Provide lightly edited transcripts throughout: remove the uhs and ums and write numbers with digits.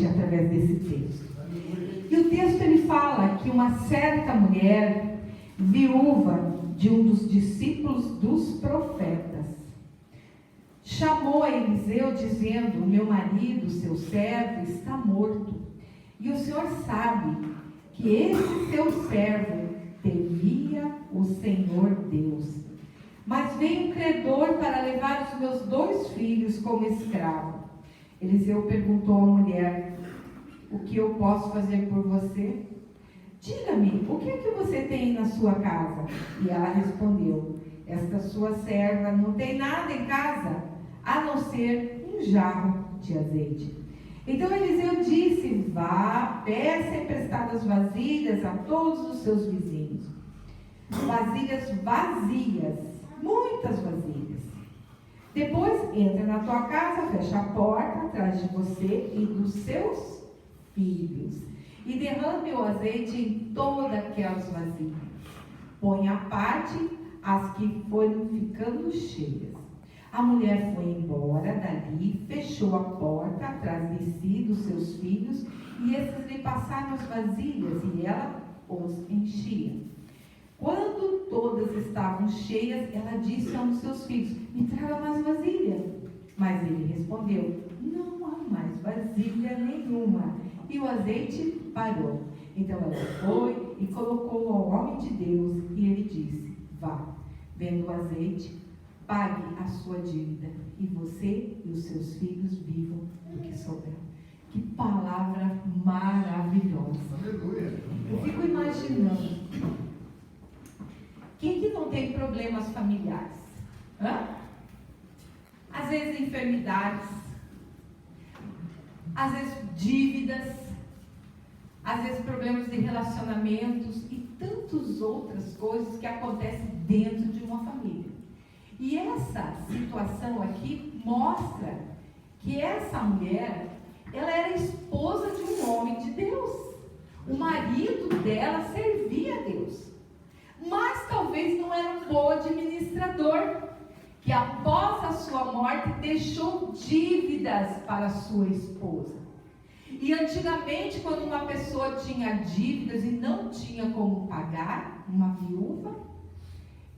hoje através desse texto. E o texto ele fala que uma certa mulher, viúva de um dos discípulos dos profetas, chamou a Eliseu dizendo: meu marido, seu servo, está morto, e o senhor sabe que esse seu servo temia o Senhor Deus. Mas veio um credor para levar os meus 2 filhos como escravo. Eliseu perguntou à mulher: o que eu posso fazer por você? Diga-me, o que é que você tem na sua casa? E ela respondeu: esta sua serva não tem nada em casa, a não ser um jarro de azeite. Então Eliseu disse: vá, peça emprestadas vasilhas a todos os seus vizinhos. Vasilhas vazias, muitas vasilhas. Depois entra na tua casa, fecha a porta atrás de você e dos seus filhos, e derrame o azeite em todas aquelas vasilhas. Põe à parte as que foram ficando cheias. A mulher foi embora dali, fechou a porta atrás de si, dos seus filhos, e esses lhe passaram as vasilhas, e ela os enchia. Quando todas estavam cheias, ela disse a um dos seus filhos: me traga mais vasilha. Mas ele respondeu: não há mais vasilha nenhuma. E o azeite parou. Então ela foi e colocou ao homem de Deus, e ele disse: vá, venda o azeite, pague a sua dívida, e você e os seus filhos vivam do que sobrar. Que palavra maravilhosa. Aleluia. Eu fico imaginando, quem que não tem problemas familiares? Às vezes enfermidades, às vezes dívidas, às vezes problemas de relacionamentos e tantas outras coisas que acontecem dentro de uma família. E essa situação aqui mostra que essa mulher, ela era esposa de um homem de Deus. O marido dela servia a Deus, mas talvez não era um bom administrador, que após a sua morte deixou dívidas para a sua esposa. E antigamente, quando uma pessoa tinha dívidas e não tinha como pagar, uma viúva,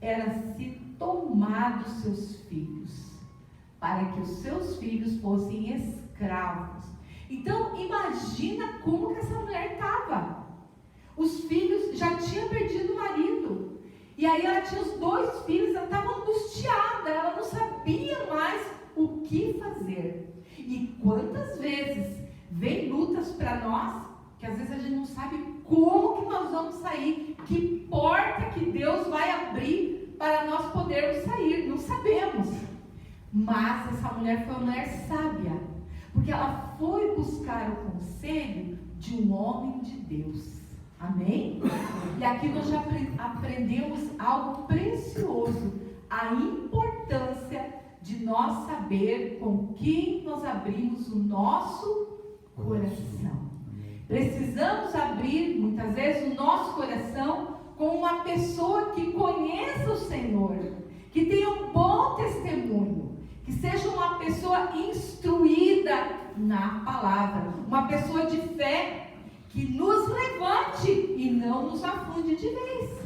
era-se tomar dos seus filhos, para que os seus filhos fossem escravos. Então, imagina como que essa mulher estava. Os filhos já tinham perdido o marido. E aí ela tinha os 2 filhos, ela estava angustiada, ela não sabia mais o que fazer. E quantas vezes vem lutas para nós, que às vezes a gente não sabe como que nós vamos sair, que porta que Deus vai abrir para nós podermos sair, não sabemos. Mas essa mulher foi uma mulher sábia, porque ela foi buscar o conselho de um homem de Deus. Amém? E aqui nós já aprendemos algo precioso, a importância de nós saber com quem nós abrimos o nosso coração. Precisamos abrir, muitas vezes, o nosso coração com uma pessoa que conheça o Senhor, que tenha um bom testemunho, que seja uma pessoa instruída na palavra, uma pessoa de fé, que nos levante e não nos afunde de vez.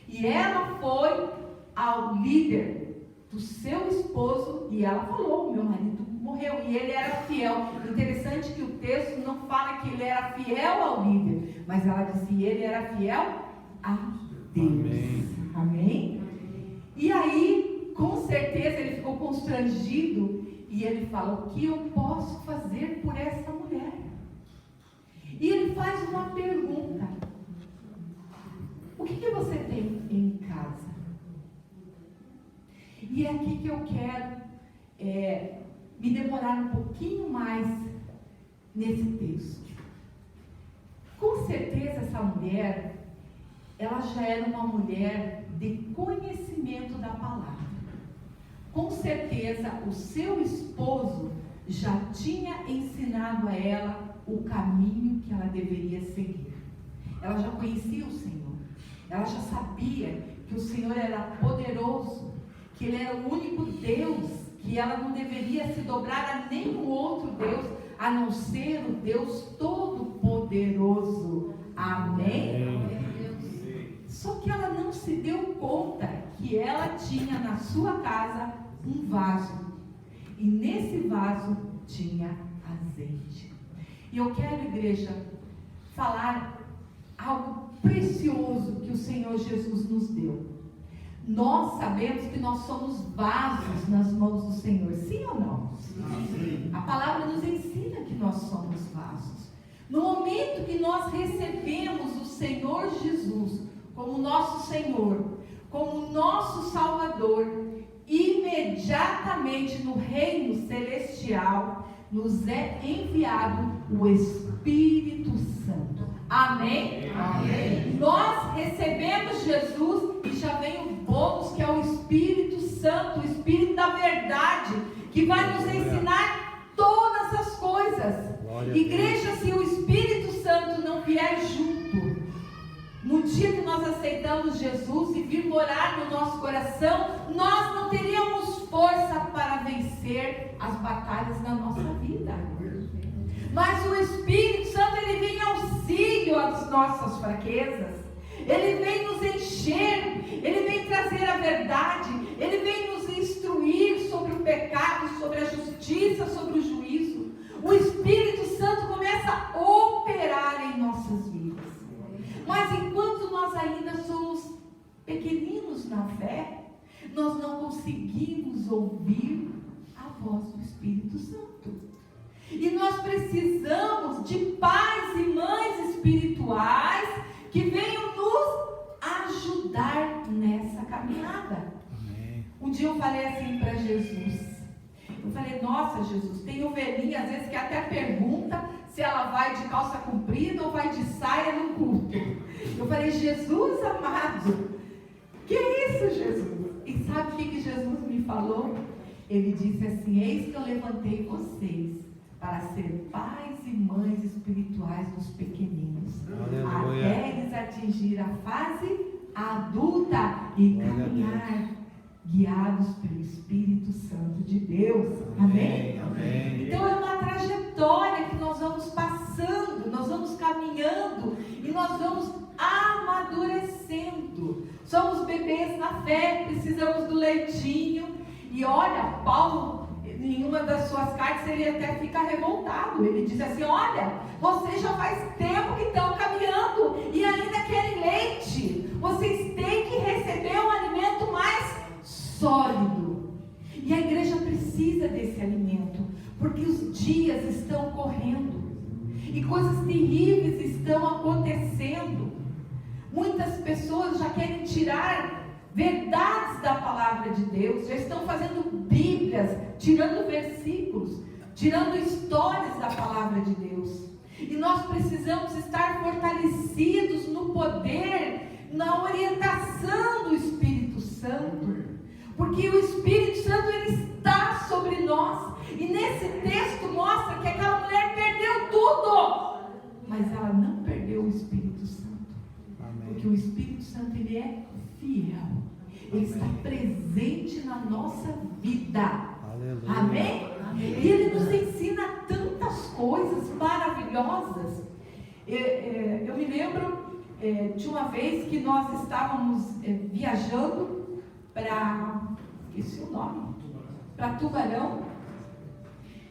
E ela foi ao líder do seu esposo e ela falou: meu marido morreu, e ele era fiel. Interessante que o texto não fala que ele era fiel ao líder, mas ela disse que ele era fiel a Deus. Amém. Amém? E aí, com certeza, ele ficou constrangido e ele fala: o que eu posso fazer por essa mulher? E ele faz uma pergunta: o que você tem em casa? E é aqui que eu quero me demorar um pouquinho mais nesse texto. Com certeza essa mulher, ela já era uma mulher de conhecimento da palavra. Com certeza o seu esposo já tinha ensinado a ela o caminho que ela deveria seguir. Ela já conhecia o Senhor. Ela já sabia que o Senhor era poderoso, que Ele era o único Deus, que ela não deveria se dobrar a nenhum outro Deus, a não ser o Deus Todo-Poderoso. Amém? Só que ela não se deu conta que ela tinha na sua casa um vaso. E nesse vaso tinha azeite. E eu quero, igreja, falar algo precioso que o Senhor Jesus nos deu. Nós sabemos que nós somos vasos nas mãos do Senhor, sim ou não? Sim. A palavra nos ensina que nós somos vasos. No momento que nós recebemos o Senhor Jesus como nosso Senhor, como nosso Salvador, imediatamente no reino celestial nos é enviado o Espírito Santo. Amém? Amém. Nós recebemos Jesus e já vem o bônus, que é o Espírito Santo, o Espírito da verdade, que vai nos ensinar todas as coisas. Igreja, se o Espírito Santo não vier junto, no dia que nós aceitamos Jesus e vir morar no nosso coração, nós não teríamos força para vencer as batalhas da nossa vida. Mas o Espírito Santo, ele vem em auxílio às nossas fraquezas. Ele vem nos encher, ele vem trazer a verdade, ele vem nos instruir sobre o pecado, sobre a justiça, sobre o juízo. O Espírito Santo começa a operar em nossas vidas. Mas enquanto nós ainda somos pequeninos na fé, nós não conseguimos ouvir a voz do Espírito Santo. E nós precisamos de pais e mães espirituais que venham nos ajudar nessa caminhada. Amém. Um dia eu falei assim para Jesus. Eu falei, nossa, Jesus, tem ovelhinha às vezes que até pergunta se ela vai de calça comprida ou vai de saia no culto. Eu falei, Jesus amado, que é isso, Jesus? E sabe o que Jesus me falou? Ele disse assim, eis que eu levantei vocês para ser pais e mães espirituais dos pequeninos. Aleluia. Até eles atingir a fase adulta e caminhar guiados pelo Espírito Santo de Deus. Amém? Amém? Então é uma trajetória que nós vamos passando, nós vamos caminhando e nós vamos amadurecendo. Somos bebês na fé, precisamos do leitinho. E olha, Paulo, em uma das suas cartas, ele até fica revoltado. Ele diz assim, olha, vocês já faz tempo que estão caminhando e ainda querem leite. Vocês têm que receber um alimento mais sólido. E a igreja precisa desse alimento, porque os dias estão correndo e coisas terríveis estão acontecendo. Muitas pessoas já querem tirar verdades da palavra de Deus, já estão fazendo bíblias, tirando versículos, tirando histórias da palavra de Deus. E nós precisamos estar fortalecidos no poder, na orientação do Espírito Santo, porque o Espírito Santo, ele está sobre nós. E nesse texto mostra que aquela mulher perdeu tudo, mas ela não perdeu o Espírito Santo. Amém. Porque o Espírito Santo, ele é fiel, ele está presente na nossa vida. Aleluia. Amém? Amém? E ele nos ensina tantas coisas maravilhosas. Eu me lembro de uma vez que nós estávamos viajando para, esqueci o nome, para Tubarão,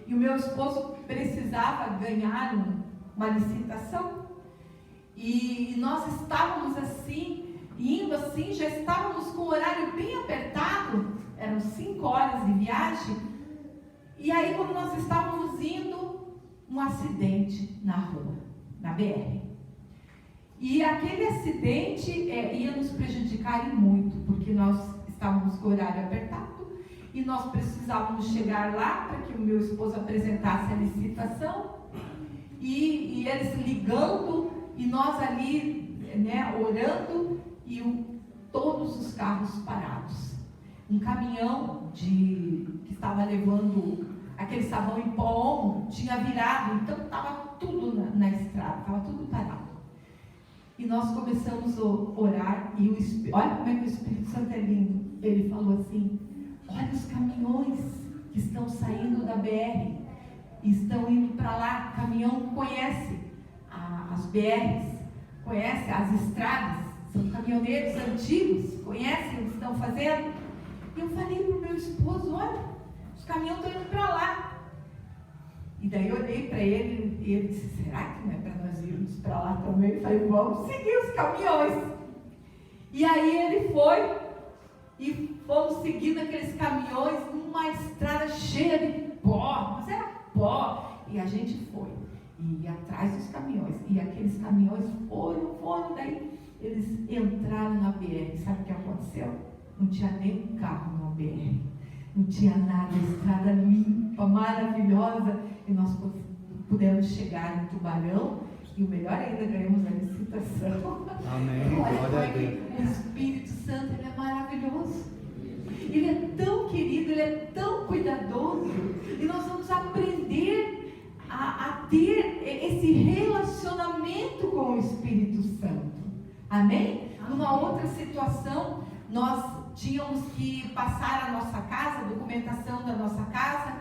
e o meu esposo precisava ganhar uma licitação, e nós estávamos assim, indo assim, já estávamos com o horário bem apertado, eram 5 horas de viagem, e aí quando nós estávamos indo, um acidente na rua, na BR. E aquele acidente ia nos prejudicar muito, porque nós estávamos com o horário apertado, e nós precisávamos chegar lá para que o meu esposo apresentasse a licitação, e eles ligando, e nós ali, orando, e todos os carros parados. Um caminhão que estava levando aquele sabão em pó tinha virado, então estava tudo na estrada, estava tudo parado. E nós começamos a orar, e olha como é que o Espírito Santo é lindo. Ele falou assim, olha os caminhões que estão saindo da BR. estão indo para lá. O caminhão conhece as BRs, conhece as estradas, são caminhoneiros antigos, conhecem o que estão fazendo. E eu falei para o meu esposo: olha, os caminhões estão indo para lá. E daí eu olhei para ele e ele disse: será que não é para nós irmos para lá também? Eu falei: vamos seguir os caminhões. E aí ele foi e fomos seguindo aqueles caminhões numa estrada cheia de pó, mas era pó. E a gente foi, e ia atrás dos caminhões, e aqueles caminhões foram, daí eles entraram na BR. Sabe o que aconteceu? Não tinha nem um carro na BR, não tinha nada, estrada limpa, maravilhosa, e nós pudemos chegar em Tubarão, e o melhor ainda, ganhamos a licitação. Amém. Olha, o Espírito Santo, ele é maravilhoso, ele é tão querido, ele é tão cuidadoso, e nós vamos aprender a ter esse relacionamento com o Espírito Santo. Amém? Numa outra situação, nós tínhamos que passar a nossa casa, a documentação da nossa casa,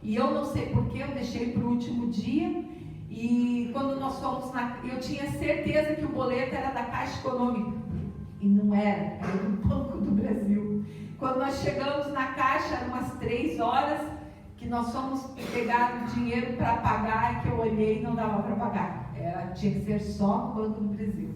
e eu não sei porquê, eu deixei para o último dia, e quando nós fomos eu tinha certeza que o boleto era da Caixa Econômica, e não era do Banco do Brasil. Quando nós chegamos na Caixa, eram umas 3 horas, que nós fomos pegar o dinheiro para pagar, e que eu olhei e não dava para pagar, tinha que ser só no Banco do Brasil.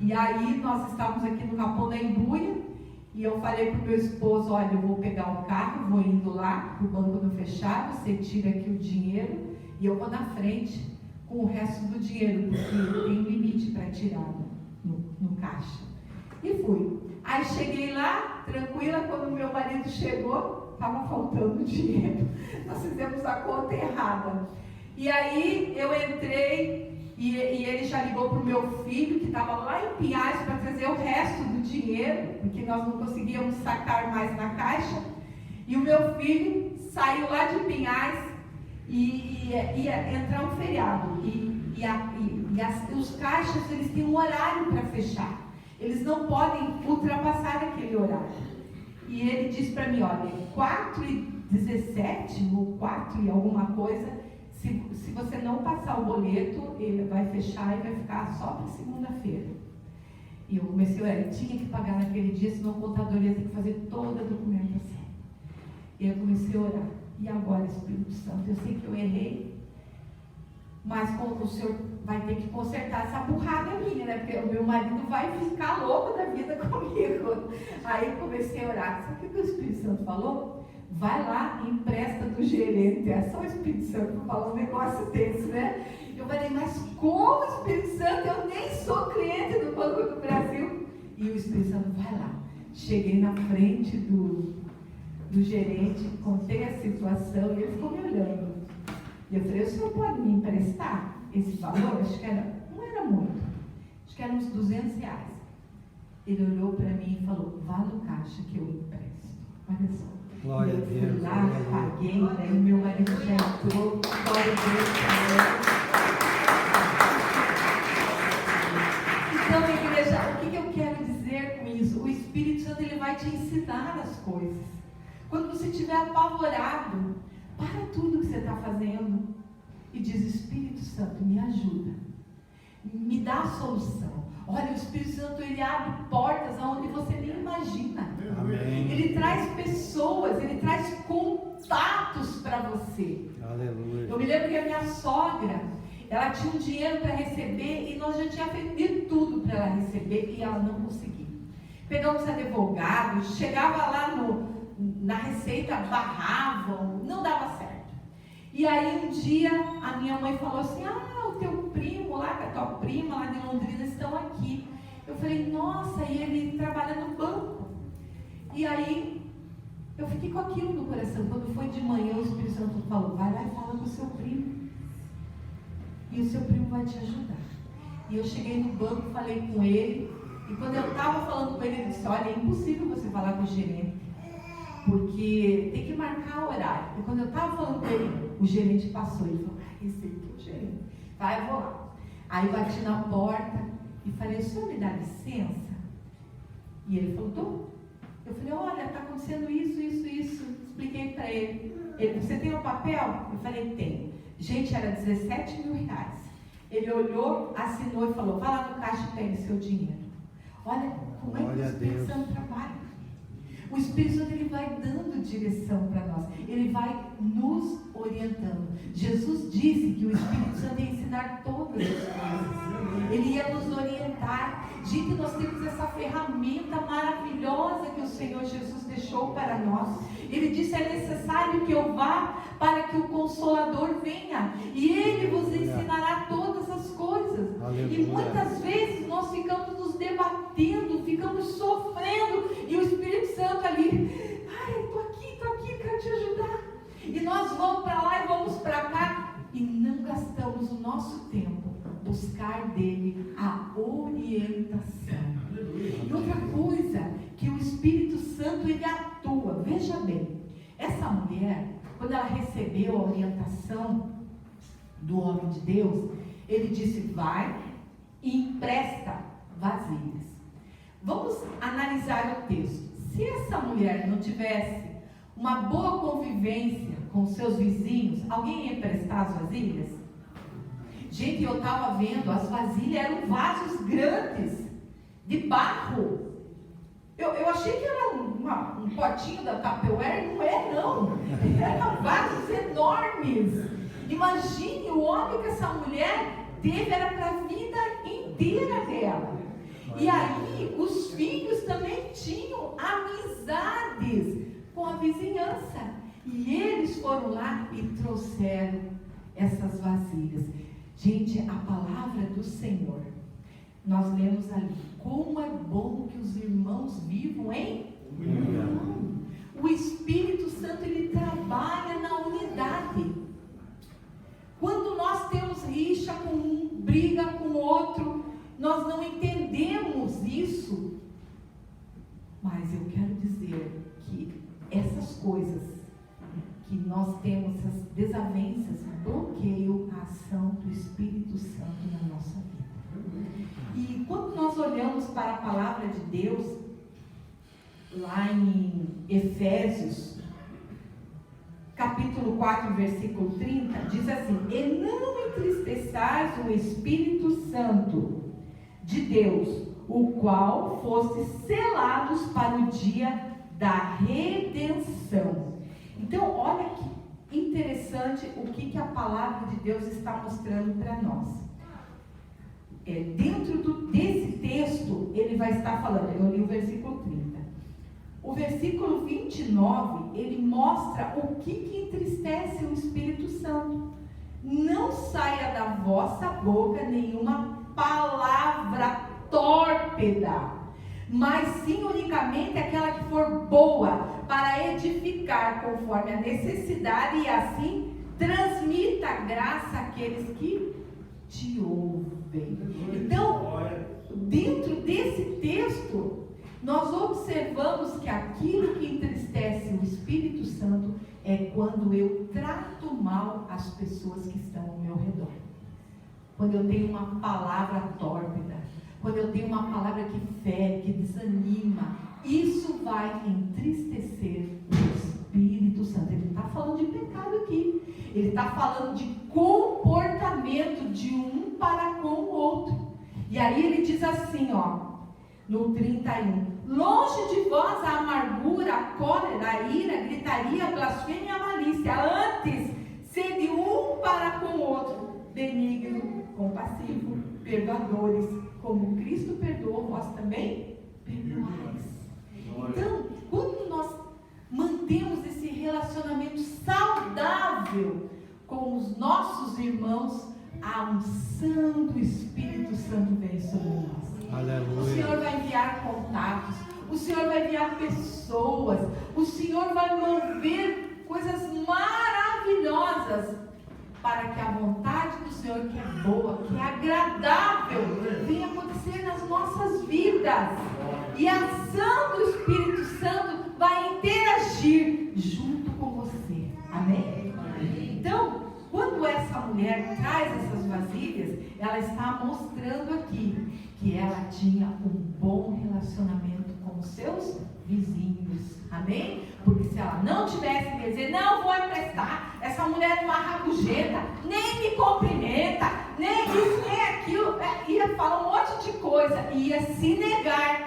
E aí nós estávamos aqui no Capão da Embuia, e eu falei para o meu esposo: olha, eu vou pegar o carro, vou indo lá, o banco não fechar, você tira aqui o dinheiro, e eu vou na frente com o resto do dinheiro, porque tem limite para tirar no caixa. E fui. Aí cheguei lá, tranquila, quando meu marido chegou, estava faltando dinheiro. Nós fizemos a conta errada. E aí eu entrei, e ele já ligou para o meu filho, que estava lá em Pinhais, para trazer o resto do dinheiro, porque nós não conseguíamos sacar mais na caixa. E o meu filho saiu lá de Pinhais e ia entrar um feriado. Os caixas, eles têm um horário para fechar. Eles não podem ultrapassar aquele horário. E ele disse para mim: olha, 4h17 ou 4 e alguma coisa, se você não passar o boleto, ele vai fechar e vai ficar só para segunda-feira. E eu comecei a orar, ele tinha que pagar naquele dia, senão o contador ia ter que fazer toda a documentação. E eu comecei a orar: e agora, Espírito Santo, eu sei que eu errei, mas como o Senhor vai ter que consertar essa burrada minha, né? Porque o meu marido vai ficar louco da vida comigo. Aí eu comecei a orar. Sabe o que o Espírito Santo falou? Vai lá e empresta do gerente. É só o Espírito Santo falar um negócio desse, né? Eu falei: mas como, Espírito Santo? Eu nem sou cliente do Banco do Brasil. E o Espírito Santo: vai lá. Cheguei na frente do gerente, contei a situação, e ele ficou me olhando. E eu falei: o senhor pode me emprestar esse valor? Acho que não era muito, acho que eram uns R$200. Ele olhou para mim e falou: vá no caixa que eu empresto. Olha só. Glória eu a Deus. fui lá, paguei, daí meu marido já entrou. Glória a Deus. Então, igreja, o que eu quero dizer com isso? O Espírito Santo, ele vai te ensinar as coisas. Quando você estiver apavorado, para tudo que você está fazendo e diz: Espírito Santo, me ajuda, me dá a solução. Olha, o Espírito Santo, ele abre portas aonde você nem imagina. Amém. Ele traz pessoas, ele traz contatos para você. Aleluia. Eu me lembro que a minha sogra, ela tinha um dinheiro para receber, e nós já tínhamos feito de tudo para ela receber, e ela não conseguia. Pegamos advogados, chegava lá na Receita, barravam, não dava certo. E aí um dia a minha mãe falou assim: o teu primo lá, com a tua prima lá de Londrina estão aqui. Eu falei: nossa, e ele trabalha no banco. E aí eu fiquei com aquilo no coração. Quando foi de manhã, o Espírito Santo falou: vai lá e fala com o seu primo, e o seu primo vai te ajudar. E eu cheguei no banco, falei com ele, e quando eu estava falando com ele, ele disse: olha, é impossível você falar com o gerente, porque tem que marcar o horário. E quando eu estava falando com ele, o gerente passou. Ele falou: esse aqui é o gerente. Vai, eu vou lá. Aí bati na porta e falei: o senhor me dá licença? E ele falou: tô. Eu falei: olha, está acontecendo isso. Expliquei para ele. você tem o papel? Eu falei, tem. Gente, era 17 mil reais. Ele olhou, assinou e falou, vai lá no caixa e pegue seu dinheiro. Olha como é que o Espírito Santo trabalha. O Espírito Santo, ele vai dando direção para nós. Ele vai nos orientando. Jesus disse que o Espírito Santo ia ensinar todas as coisas. Ele ia nos orientar. Gente, nós temos essa ferramenta maravilhosa que o Senhor Jesus deixou para nós. Ele disse, é necessário que eu vá para que o Consolador venha. E Ele vos ensinará todas as coisas. Aleluia. E muitas vezes nós ficamos nos debatendo, ficamos sofrendo. E o Espírito Santo ali, estou aqui, quero te ajudar. E nós vamos para lá e vamos para cá. E não gastamos o nosso tempo buscar dele a orientação. E outra coisa, que o Espírito Santo, ele atua. Veja bem, essa mulher, quando ela recebeu a orientação do homem de Deus, ele disse, vai e empresta vasilhas. Vamos analisar o texto. Se essa mulher não tivesse uma boa convivência com seus vizinhos, alguém ia emprestar as vasilhas? Gente, eu estava vendo, as vasilhas eram vasos grandes, de barro. Eu achei que era um potinho da Tupperware, não é não. Eram vasos enormes. Imagine o homem que essa mulher teve, era para a vida inteira dela. E aí, os filhos também tinham amizades com a vizinhança. E eles foram lá e trouxeram essas vasilhas. Gente, a palavra do Senhor, nós lemos ali, como é bom que os irmãos vivam em união. O Espírito Santo, ele trabalha na unidade. Quando nós temos rixa com um, briga com o outro, nós não entendemos isso. Mas eu quero dizer que essas coisas que nós temos, essas desavenças, bloqueiam a ação do Espírito Santo na nossa vida. E quando nós olhamos para a palavra de Deus, lá em Efésios, capítulo 4, versículo 30, diz assim, e não entristeçais o Espírito Santo de Deus, o qual foste selados para o dia da redenção. Então, olha que interessante o que a palavra de Deus está mostrando para nós. Dentro desse texto, ele vai estar falando, eu li o versículo 30. O versículo 29, ele mostra o que entristece o Espírito Santo. Não saia da vossa boca nenhuma palavra tórpida, mas sim unicamente aquela que for boa, para edificar conforme a necessidade, e assim transmita graça àqueles que te ouvem. Então, dentro desse texto, nós observamos que aquilo que entristece o Espírito Santo é quando eu trato mal as pessoas que estão ao meu redor. Quando eu tenho uma palavra tórpida, quando eu tenho uma palavra que fere, que desanima, isso vai entristecer o Espírito Santo. Ele está falando de pecado aqui. Ele está falando de comportamento de um para com o outro. E aí ele diz assim, no 31. Longe de vós a amargura, a cólera, a ira, a gritaria, a blasfêmia e a malícia. Antes, sede um para com o outro, benigno, compassivo, perdoadores, como Cristo perdoou, vós também perdoais. Então, quando nós mantemos esse relacionamento saudável com os nossos irmãos, a unção do Espírito Santo vem sobre nós. Aleluia. O Senhor vai enviar contatos, o Senhor vai enviar pessoas, o Senhor vai mover coisas maravilhosas para que a vontade do Senhor, que é boa, que é agradável, venha acontecer nas nossas vidas. E a ação do Espírito Santo vai interagir junto com você. Amém? Então, quando essa mulher traz essas vasilhas, ela está mostrando aqui que ela tinha um bom relacionamento com com os seus vizinhos. Amém? Porque se ela não tivesse que dizer, não vou emprestar, essa mulher é uma rabugenta, nem me cumprimenta, nem isso, nem aquilo, ia falar um monte de coisa, ia se negar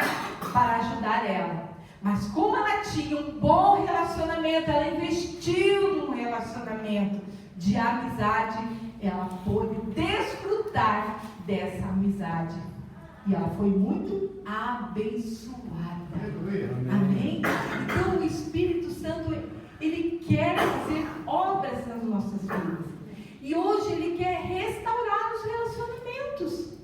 para ajudar ela. Mas como ela tinha um bom relacionamento, ela investiu num relacionamento de amizade, ela pôde desfrutar dessa amizade. E ela foi muito abençoada. Amém? Então o Espírito Santo, ele quer fazer obras nas nossas vidas. E hoje ele quer restaurar os relacionamentos.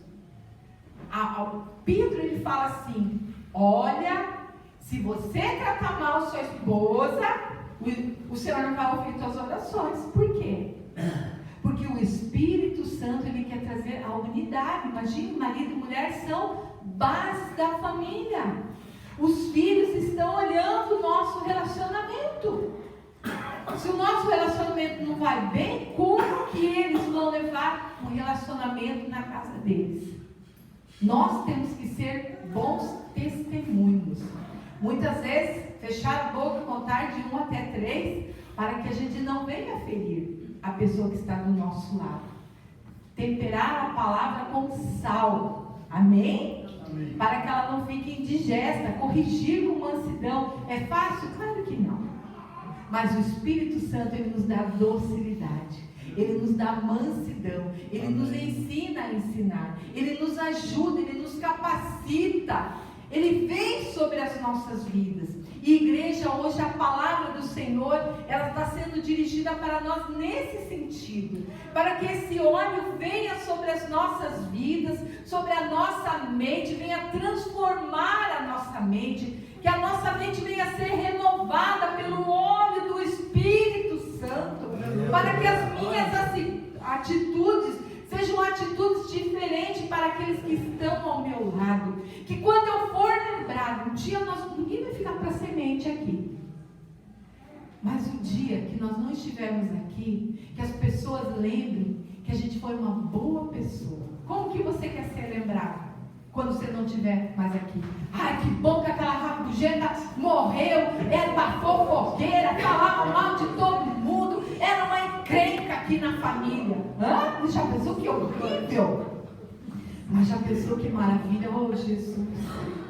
Pedro, ele fala assim: olha, se você tratar mal sua esposa, o Senhor não vai ouvir suas orações. Por quê? Porque o Espírito Santo, ele quer trazer a unidade. Imagine, marido e mulher são bases da família. Os filhos estão olhando o nosso relacionamento. Se o nosso relacionamento não vai bem, como que eles vão levar o relacionamento na casa deles? Nós temos que ser bons testemunhos. Muitas vezes, fechar a boca e contar de 1 até 3, para que a gente não venha ferir a pessoa que está do nosso lado. Temperar a palavra com sal. Amém? Amém. Para que ela não fique indigesta. Corrigir com mansidão. É fácil? Claro que não. Mas o Espírito Santo, ele nos dá docilidade. Ele nos dá mansidão. Ele nos ensina a ensinar. Ele nos ajuda, ele nos capacita. Ele vem sobre as nossas vidas. E igreja, hoje a palavra do Senhor, ela está sendo dirigida para nós nesse sentido. Para que esse óleo venha sobre as nossas vidas, sobre a nossa mente, venha transformar a nossa mente. Que a nossa mente venha a ser renovada pelo óleo do Espírito Santo. Para que as minhas atitudes sejam atitudes diferentes para aqueles que estão ao meu lado. Que quando eu for lembrado, um dia ninguém vai ficar para semente aqui. Mas o dia que nós não estivermos aqui, que as pessoas lembrem que a gente foi uma boa pessoa. Como que você quer ser lembrado quando você não estiver mais aqui? Ai, que bom que aquela rabugenta morreu, era uma fofoqueira, falava mal de todo mundo, era uma encrenca aqui na família. Já pensou que horrível? Mas já pensou que maravilha? Oh, Jesus,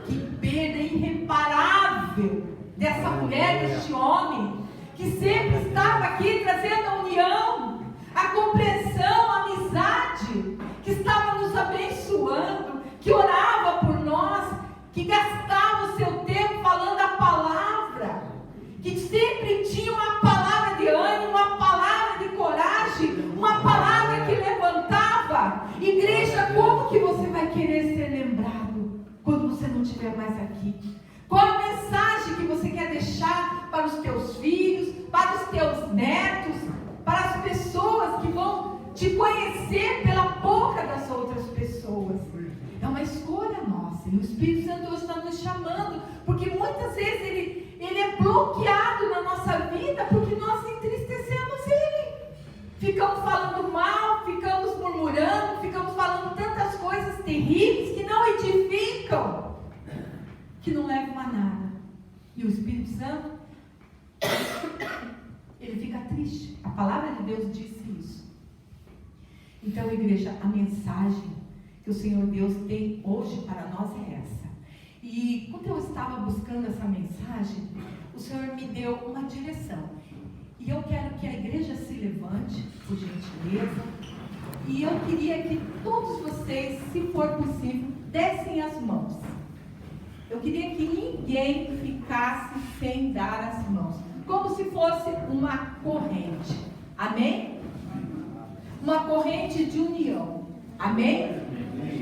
que perda irreparável dessa mulher, deste homem, que sempre estava aqui trazendo a união, a compreensão, a amizade, que estava nos abençoando, que orava por nós, que gastava o seu tempo falando a palavra, que sempre tinha uma palavra de ânimo, uma palavra de coragem, uma palavra que levantava. Igreja, como que você vai querer ser lembrado quando você não estiver mais aqui? Qual a mensagem que você quer deixar para os teus filhos, para os teus netos, para as pessoas que vão te conhecer pela boca das outras pessoas? É uma escolha nossa. E o Espírito Santo hoje está nos chamando, porque muitas vezes ele é bloqueado na nossa vida, porque nós entristecemos ele. Ficamos falando mal, ficamos murmurando, ficamos falando tantas coisas terríveis que não edificam, que não levam a nada. E o Espírito Santo, ele fica triste. A palavra de Deus disse isso. Então, igreja, a mensagem que o Senhor Deus tem hoje para nós é essa. E quando eu estava buscando essa mensagem, o Senhor me deu uma direção. E eu quero que a igreja se levante, por gentileza. E eu queria que todos vocês, se for possível, dessem as mãos. Eu queria que ninguém ficasse sem dar as mãos, como se fosse uma corrente. Amém? Uma corrente de união. Amém?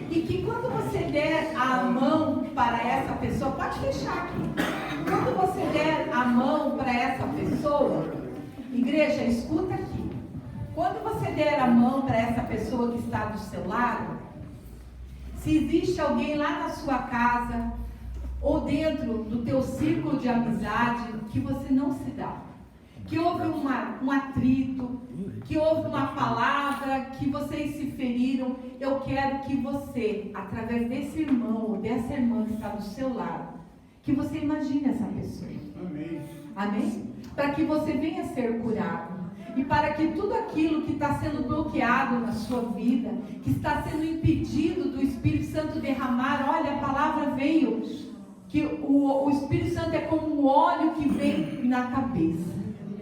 E que quando você der a mão para essa pessoa, pode fechar aqui. Quando você der a mão para essa pessoa, igreja, escuta aqui. Quando você der a mão para essa pessoa que está do seu lado, se existe alguém lá na sua casa ou dentro do teu círculo de amizade que você não se dá, que houve um atrito, que houve uma palavra, que vocês se feriram, eu quero que você, através desse irmão ou dessa irmã que está do seu lado, que você imagine essa pessoa. Amém. Amém? Para que você venha ser curado. E para que tudo aquilo que está sendo bloqueado na sua vida, que está sendo impedido do Espírito Santo derramar, olha, a palavra veio, que o Espírito Santo é como um óleo que vem na cabeça,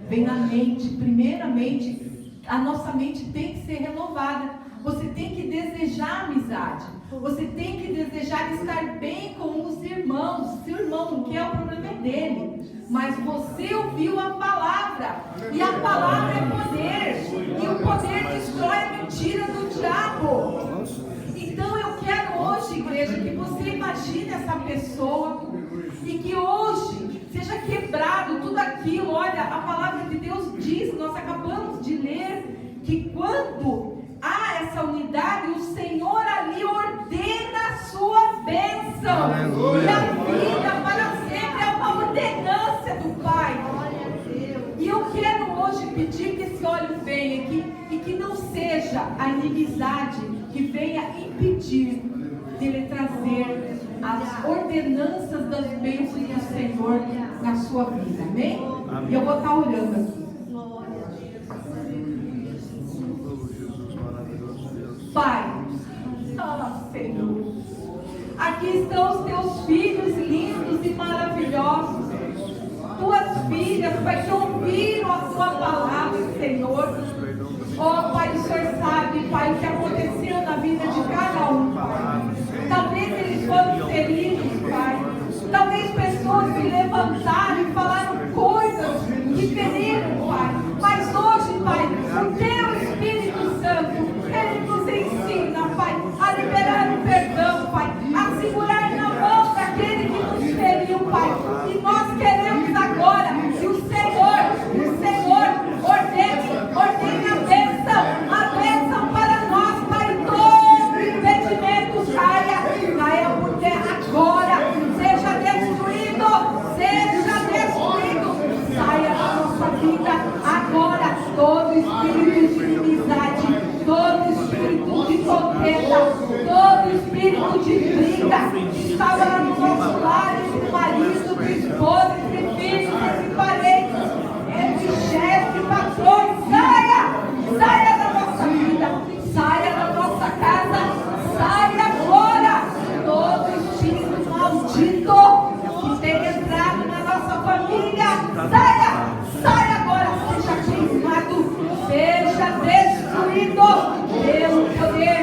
vem na mente. Primeiramente, a nossa mente tem que ser renovada. Você tem que desejar amizade. Você tem que desejar estar bem com os irmãos. Seu irmão não quer, o problema é dele. Mas você ouviu a palavra. E a palavra é poder. E o poder destrói a mentira do diabo. Então eu quero hoje, igreja, que você imagine essa pessoa. E que hoje seja quebrado tudo aquilo. Olha, a palavra de Deus diz, nós acabamos de ler, que quando há essa unidade, o Senhor ali ordena a sua bênção. Aleluia. E a vida para sempre é uma ordenância do Pai. E eu quero hoje pedir que esse óleo venha aqui e que não seja a inimizade que venha impedir dele trazer as ordenanças das bênçãos do Senhor na sua vida. Amém? E eu vou estar orando aqui. Pai, Senhor, aqui estão os teus filhos lindos e maravilhosos, tuas filhas, Pai, que ouviram a tua palavra, Senhor. Oh, Pai, o Senhor sabe, Pai, o que aconteceu na vida de cada um, Pai. Talvez eles foram feridos, Pai. Talvez pessoas se levantaram e falaram coisas que feriram, Pai. Mas hoje, Pai, o teu Espírito Santo, ele nos ensina, Pai, a liberar o perdão, Pai, a segurar na mão daquele que nos feriu, Pai. E nós queremos agora que o Senhor ordene a bênção para nós, Pai. Todo impedimento caia por terra agora, seja destruído, saia da nossa vida agora todo espírito de inimizade, todo espírito de contenda, todo espírito de briga que estava lá no nosso lar, entre marido, entre esposa, entre filhos, entre parentes, entre chefes, patrões, saia da nossa vida, saia da nossa casa, saia agora todo espírito maldito que tem entrado na nossa família, saia agora, seja queimado, seja destruído pelo poder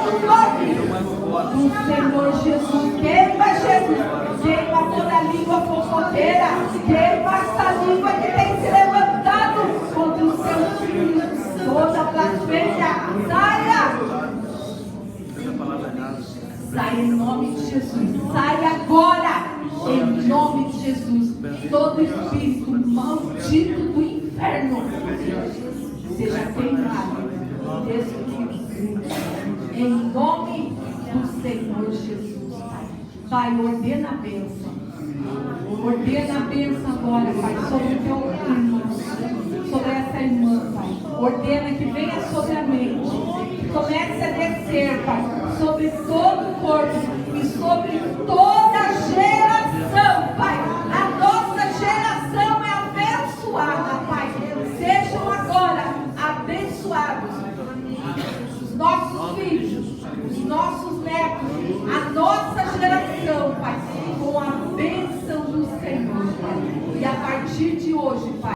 do nome do Senhor Jesus. Queima, Jesus, queima toda a língua fofoqueira, queima essa língua que tem se levantado contra os seus filhos, toda blasfêmia, saia em nome de Jesus, saia agora em nome de Jesus. Todo espírito maldito do inferno seja queimado, destruído em nome do Senhor Jesus, Pai. Pai, ordena a bênção. Ordena a bênção agora, Pai, sobre o teu irmão, sobre essa irmã, Pai. Ordena que venha sobre a mente, que comece a descer, Pai, sobre todo o corpo e sobre todo